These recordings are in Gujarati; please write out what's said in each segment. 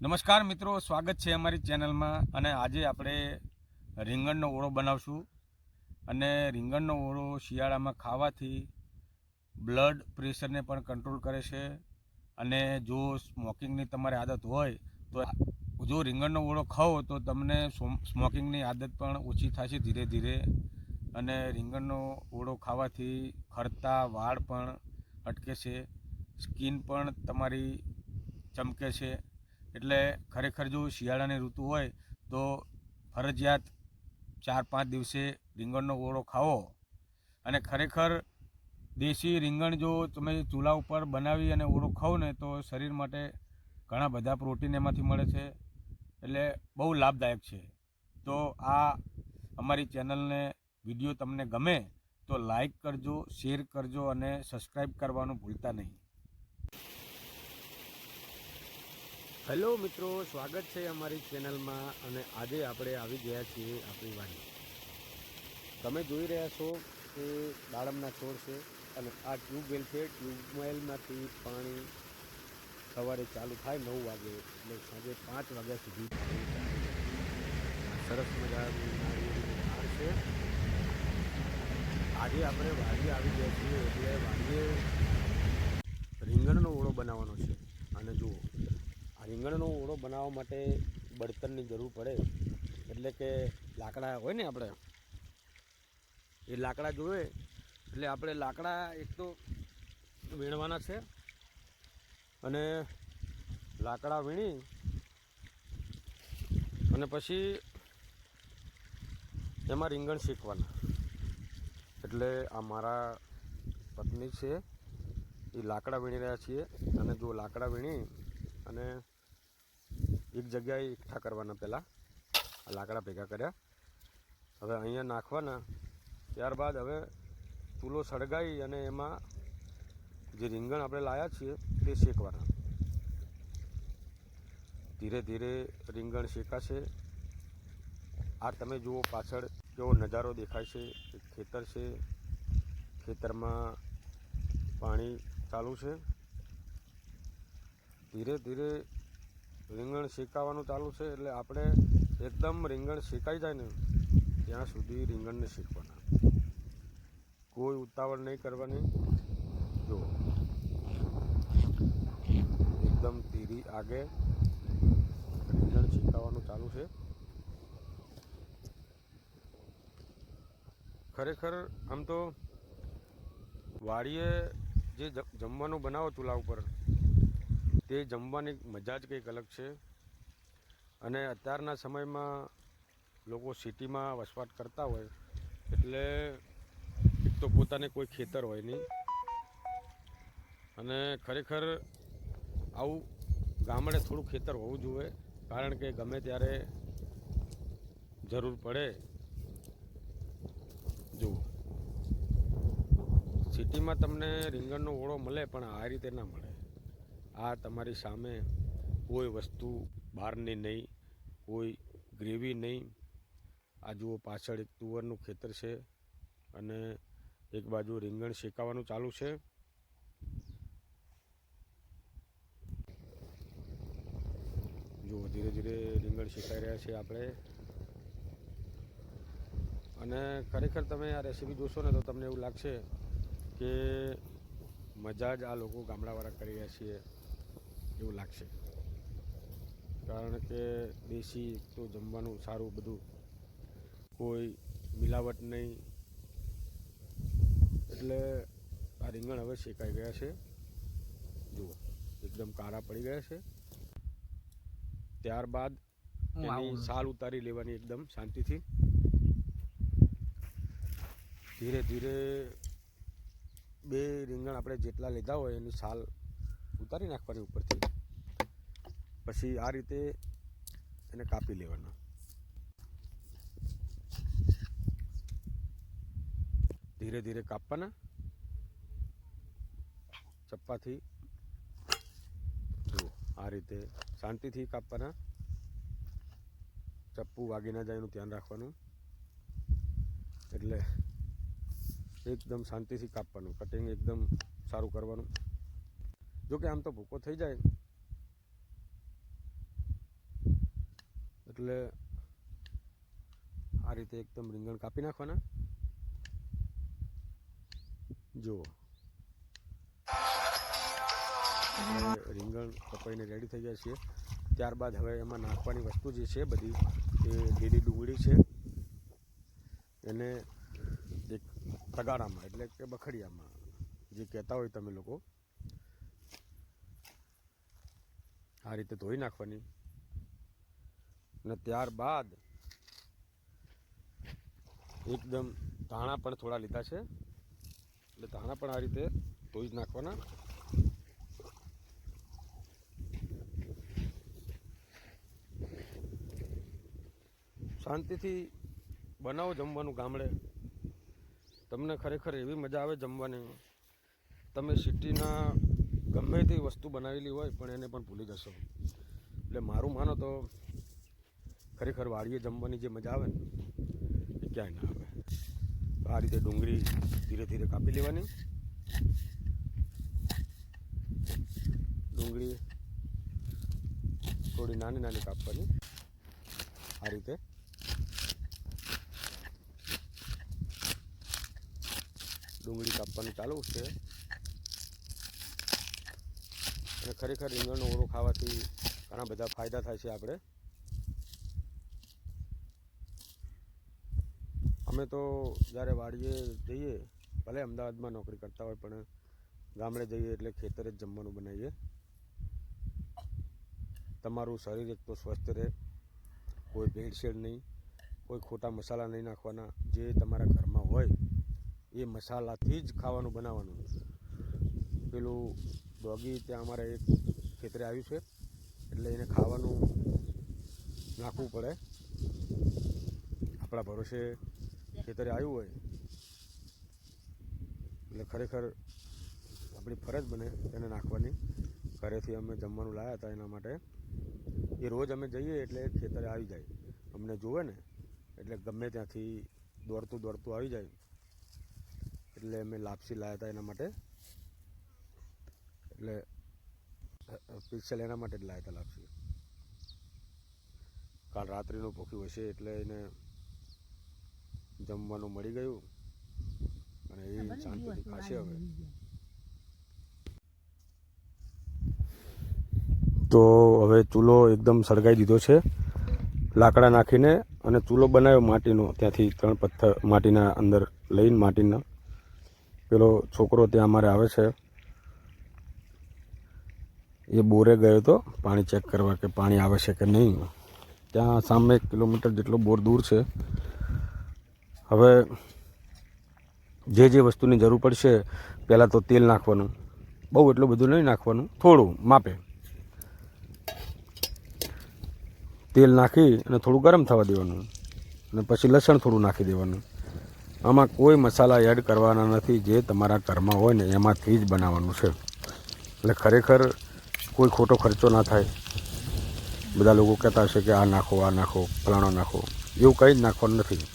નમસ્કાર મિત્રો, સ્વાગત છે અમારી ચેનલમાં. અને આજે આપણે રીંગણનો ઓળો બનાવશું. અને રીંગણનો ઓળો શિયાળામાં ખાવાથી બ્લડ પ્રેશરને પણ કંટ્રોલ કરે છે. અને જો સ્મોકિંગની તમારી આદત હોય તો જો રીંગણનો ઓળો ખાઓ તો તમને સ્મોકિંગની આદત પણ ઓછી થશે ધીરે ધીરે. અને રીંગણનો ઓળો ખાવાથી ખરતા વાળ પણ અટકે છે, સ્કિન પણ તમારી ચમકે છે. એટલે ખરેખર જો શિયાળાની ઋતુ હોય તો ફરજિયાત 4-5 દિવસે રીંગણનો ઓળો ખાવો. અને ખરેખર દેશી રીંગણ જો તમે ચૂલા ઉપર બનાવી અને ઓળો ખાઓ ને તો શરીર માટે ઘણા બધા પ્રોટીન એમાંથી મળે છે, એટલે બહુ લાભદાયક છે. તો આ અમારી ચેનલને વિડીયો તમને ગમે તો લાઈક કરજો, શેર કરજો અને સબસ્ક્રાઈબ કરવાનું ભૂલતા નહીં. હેલો મિત્રો, સ્વાગત છે અમારી ચેનલમાં. અને આજે આપણે આવી ગયા છીએ આપણી વાડી. તમે જોઈ રહ્યા છો કે દાડમના છોડ છે અને આ ટ્યુબવેલ છે. ટ્યુબવેલમાંથી પાણી સવારે ચાલુ થાય 9 વાગે એટલે સાંજે 5 વાગ્યા સુધી પાણી ચાલુ રહે. સરસ મજાની નાળિયેરીની ઝાડ છે. આજે આપણે વાડીએ આવી ગયા છીએ એટલે વાડીએ રીંગણનો ઓળો બનાવવાનો છે. અને જુઓ, આ રીંગણનો ઓળો બનાવવા માટે બળતણની જરૂર પડે, એટલે કે લાકડા હોય ને, આપણે એ લાકડા જોઈએ. એટલે આપણે લાકડા એક તો વીણવાના છે અને લાકડા વીણી અને પછી એમાં રીંગણ શેકવાના. એટલે આ મારા પત્ની છે, એ લાકડા વીણી રહ્યા છીએ. અને જો લાકડા વીણી અને એક જગ્યાએ એકઠા કરવાના. પહેલાં આ લાકડા ભેગા કર્યા, હવે અહીંયા નાખવાના. ત્યારબાદ હવે ચૂલો સળગાવી અને એમાં જે રીંગણ આપણે લાવ્યા છીએ તે શેકવાના. ધીરે ધીરે રીંગણ શેકાશે. આ તમે જુઓ પાછળ કેવો નજારો દેખાય છે. એક ખેતર છે, ખેતરમાં પાણી ચાલુ છે. ધીરે ધીરે રીંગણ શેકાવાનું ચાલુ છે. એટલે આપણે એકદમ રીંગણ શેકાઈ જાય ને ત્યાં સુધી રીંગણને શેકવાના, કોઈ ઉતાવળ નહીં કરવાની. જો એકદમ ધીરી આગે રીંગણ શેકાવાનું ચાલુ છે. ખરેખર આમ તો વાડીએ જે જમવાનું બનાવો ચૂલા ઉપર, તે જમવાની મજા જ કંઈક અલગ છે. અને અત્યારના સમયમાં લોકો સિટીમાં વસવાટ કરતા હોય એટલે એક તો પોતાને કોઈ ખેતર હોય નહીં. અને ખરેખર આવું ગામડે થોડું ખેતર હોવું જોઈએ, કારણ કે ગમે ત્યારે જરૂર પડે. જુઓ, સિટીમાં તમને રીંગણનો ઓળો મળે પણ આ રીતે ના મળે. આ તમારી સામે કોઈ વસ્તુ બહારની નહીં, કોઈ ગ્રેવી નહીં. આ જુઓ પાછળ એક તુવરનું ખેતર છે અને એક બાજુ રીંગણ શેકાવાનું ચાલુ છે. જુઓ ધીરે ધીરે રીંગણ શેકાઈ રહ્યા છે આપણે. અને ખરેખર તમે આ રેસીપી જોશો ને તો તમને એવું લાગશે કે મજા જ આ લોકો ગામડાવાળા કરી રહ્યા છીએ એવું લાગશે. કારણ કે દેશી તો જમવાનું સારું, બધું કોઈ મિલાવટ નહીં. એટલે આ રીંગણ હવે શેકાઈ ગયા છે. જુઓ એકદમ કાળા પડી ગયા છે. ત્યારબાદ એની છાલ ઉતારી લેવાની એકદમ શાંતિથી. ધીરે ધીરે બે રીંગણ આપણે જેટલા લીધા હોય એની છાલ ઉતારી નાખવાની ઉપરથી. પછી આ રીતે એને કાપી લેવાના. ધીરે ધીરે કાપવાના ચપ્પાથી. જુઓ આ રીતે શાંતિથી કાપવાના, ચપ્પુ વાગી ના જાય એનું ધ્યાન રાખવાનું. એટલે એકદમ શાંતિથી કાપવાનું, કટિંગ એકદમ સારું કરવાનું. જોકે આમ તો ભૂકો થઈ જાય એટલે આ રીતે એકદમ રીંગણ કાપી નાખવાના. જુઓ રીંગણ કપાઈને રેડી થઈ ગયા છે. ત્યારબાદ હવે એમાં નાખવાની વસ્તુ જે છે બધી એ લીલી ડુંગળી છે, એને એક તગારામાં એટલે કે બખડિયામાં જે કહેતા હોય તમે લોકો, આ રીતે ધોઈ નાખવાની. અને ત્યારબાદ એકદમ ધાણા પણ થોડા લીધા છે, એટલે ધાણા પણ આ રીતે ધોઈ જ નાખવાના. શાંતિથી બનાવો જમવાનું ગામડે, તમને ખરેખર એવી મજા આવે જમવાની. તમે સિટીના ગમે તે વસ્તુ બનાવેલી હોય પણ એને પણ ભૂલી જશો. એટલે મારું માનો તો ખરેખર વાડીએ જમવાની જે મજા આવે ને એ ક્યાંય ના આવે. તો આ રીતે ડુંગળી ધીરે ધીરે કાપી લેવાની. ડુંગળી થોડી નાની નાની કાપવાની. આ રીતે ડુંગળી કાપવાનું ચાલુ છે. અને ખરેખર રીંગણનો ઓળો ખાવાથી ઘણા બધા ફાયદા થાય છે. અમે તો જ્યારે વાડીએ જઈએ, ભલે અમદાવાદમાં નોકરી કરતા હોય પણ ગામડે જઈએ એટલે ખેતરે જ જમવાનું બનાવીએ. તમારું શરીર એક તો સ્વસ્થ રહે, કોઈ ભેળસેળ નહીં, કોઈ ખોટા મસાલા નહીં નાખવાના. જે તમારા ઘરમાં હોય એ મસાલાથી જ ખાવાનું બનાવવાનું. પેલું ડોગી ત્યાં અમારે એક ખેતરે આવ્યું છે એટલે એને ખાવાનું નાખવું પડે. આપણા ભરોસે ખેતરે આવ્યું હોય એટલે ખરેખર આપણી ફરજ બને એને નાખવાની. ઘરેથી અમે જમવાનું લાવ્યા હતા એના માટે. એ રોજ અમે જઈએ એટલે ખેતરે આવી જાય, અમને જોવે ને એટલે ગમે ત્યાંથી દોડતું દોડતું આવી જાય. એટલે અમે લાપસી લાવ્યા હતા એના માટે, એટલે સ્પેશિયલ એના માટે જ લાવ્યા હતા લાપસી. કાલ રાત્રિનું ભૂખ્યું હશે એટલે એને જમવાનું મળી ગયું અને એ શાંતિથી ખાશે. હવે તો હવે ચૂલો એકદમ સળગાવી દીધો છે, લાકડા નાખીને, અને ચૂલો બનાવ્યો માટીનો. ત્યાંથી 3 પથ્થર માટીના અંદર લઈને માટીના. પેલો છોકરો ત્યાં અમારે આવે છે, એ બોરે ગયો હતો પાણી ચેક કરવા કે પાણી આવે છે કે નહીં. ત્યાં સામે 1 કિલોમીટર જેટલો બોર દૂર છે. હવે જે વસ્તુની જરૂર પડશે, પહેલાં તો તેલ નાખવાનું. બહુ એટલું બધું નહીં નાખવાનું, થોડું માપે તેલ નાખી અને થોડું ગરમ થવા દેવાનું. અને પછી લસણ થોડું નાખી દેવાનું. આમાં કોઈ મસાલા એડ કરવાના નથી. જે તમારા ઘરમાં હોય ને એમાંથી જ બનાવવાનું છે. એટલે ખરેખર કોઈ ખોટો ખર્ચો ના થાય. બધા લોકો કહેતા હશે કે આ નાખો ફલાણો નાખો, એવું કંઈ જ નાખવાનું નથી.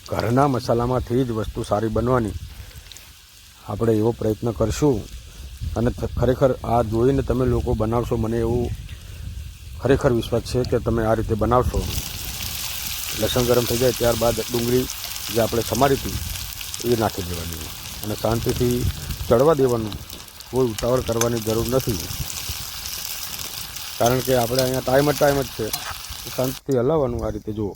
ઘરના મસાલામાંથી જ વસ્તુ સારી બનવાની. આપણે એવો પ્રયત્ન કરશું. અને ખરેખર આ જોઈને તમે લોકો બનાવશો, મને એવું ખરેખર વિશ્વાસ છે કે તમે આ રીતે બનાવશો. લસણ ગરમ થઈ જાય ત્યારબાદ ડુંગળી જે આપણે સમારી હતી એ નાખી દેવાની અને શાંતિથી ચડવા દેવાનું. કોઈ ઉતાવળ કરવાની જરૂર નથી, કારણ કે આપણે અહીંયા ટાઈમ જ છે. શાંતિથી હલાવવાનું. આ રીતે જુઓ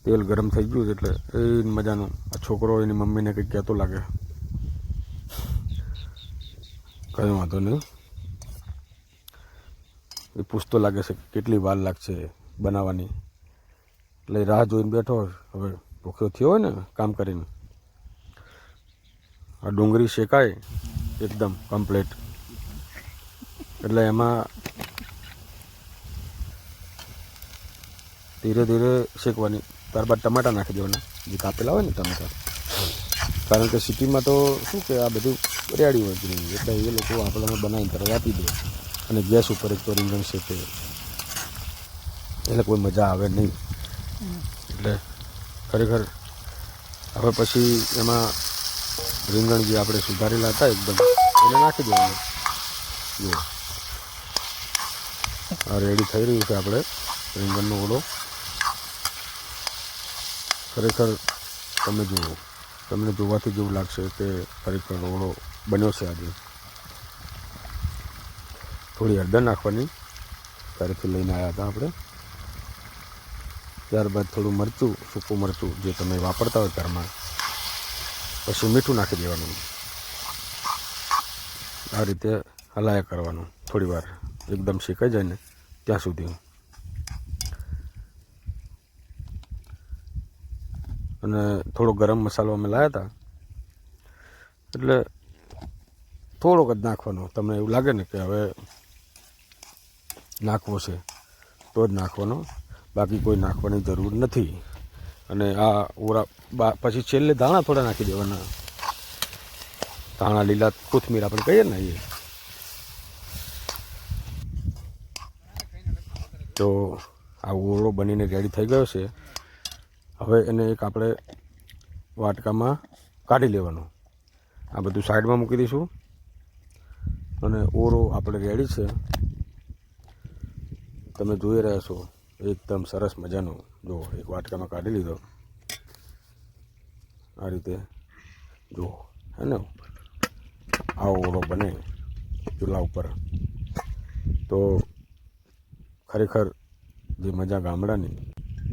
તેલ ગરમ થઈ ગયું એટલે એ મજાનું. આ છોકરો એની મમ્મીને કંઈક કહેતો લાગે, કંઈ વાંધો નહીં. એ પૂછતો લાગે છે કેટલી વાર લાગશે બનાવવાની, એટલે રાહ જોઈને બેઠો. હવે ભૂખ્યો થયો હોય ને કામ કરીને. આ ડુંગળી શેકાય એકદમ કમ્પ્લીટ, એટલે એમાં ધીરે ધીરે શેકવાની. ત્યારબાદ ટમાટા નાખી દેવાના, જે કાપેલા હોય ને ટમાટા. કારણ કે સિટીમાં તો શું કે આ બધું રેડી હોય છે, એટલે એ લોકો આપણને બનાવીને તરત આપી દે. અને ગેસ ઉપર એક તો રીંગણ શેકે એટલે કોઈ મજા આવે નહીં. એટલે ખરેખર હવે પછી એમાં રીંગણ જે આપણે સુધારેલા હતા એકદમ એને નાખી દેવાનું. જુઓ આ રેડી થઈ રહ્યું છે આપણે રીંગણનો ઓળો ખરેખર તમે જુઓ, તમને જોવાથી જેવું લાગશે કે ખરેખર ઓળો બન્યો છે આજે. થોડી હળદર નાખવાની, ઘરેથી લઈને આવ્યા હતા આપણે. ત્યારબાદ થોડું મરચું, સૂકું મરચું જે તમે વાપરતા હોય ઘરમાં. પછી મીઠું નાખી દેવાનું. આ રીતે હલાયા કરવાનું થોડી વાર, એકદમ શેકાઈ જાય ને ત્યાં સુધી. અને થોડો ગરમ મસાલો અમે લાવ્યા હતા, એટલે થોડોક જ નાખવાનો. તમને એવું લાગે ને કે હવે નાખવો છે તો જ નાખવાનો, બાકી કોઈ નાખવાની જરૂર નથી. અને આ ઓરા પછી છેલ્લે ધાણા થોડા નાખી દેવાના. ધાણા, લીલા કોથમીર આપણે કહીએ ને એ. તો આ ઓળો બનીને રેડી થઈ ગયો છે. હવે એને એક આપણે વાટકામાં કાઢી લેવાનો. આ બધું સાઈડમાં મૂકી દઈશું. અને ઓળો આપણે રેડી છે, તમે જોઈ રહ્યા છો, એકદમ સરસ મજાનો. જો એક વાટકામાં કાઢી લીધો, આ રીતે જુઓ, હે ને. આવો ઓળો બને ચૂલા ઉપર તો ખરેખર જે મજા ગામડાની,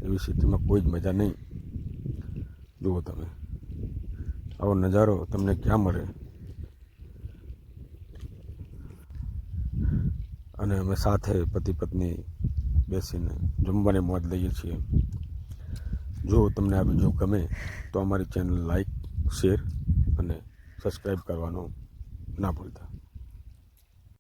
એવી સિટીમાં કોઈ જ મજા નહીં. જુઓ તમે, આવો નજારો તમને ક્યાં મળે. અને અમે સાથે પતિ પત્ની બેસીને જમવાની મોજ લઈએ છીએ. જો તમને આ વિડીયો ગમે તો અમારી ચેનલ લાઈક, શેર અને સબસ્ક્રાઈબ કરવાનું ના ભૂલતા.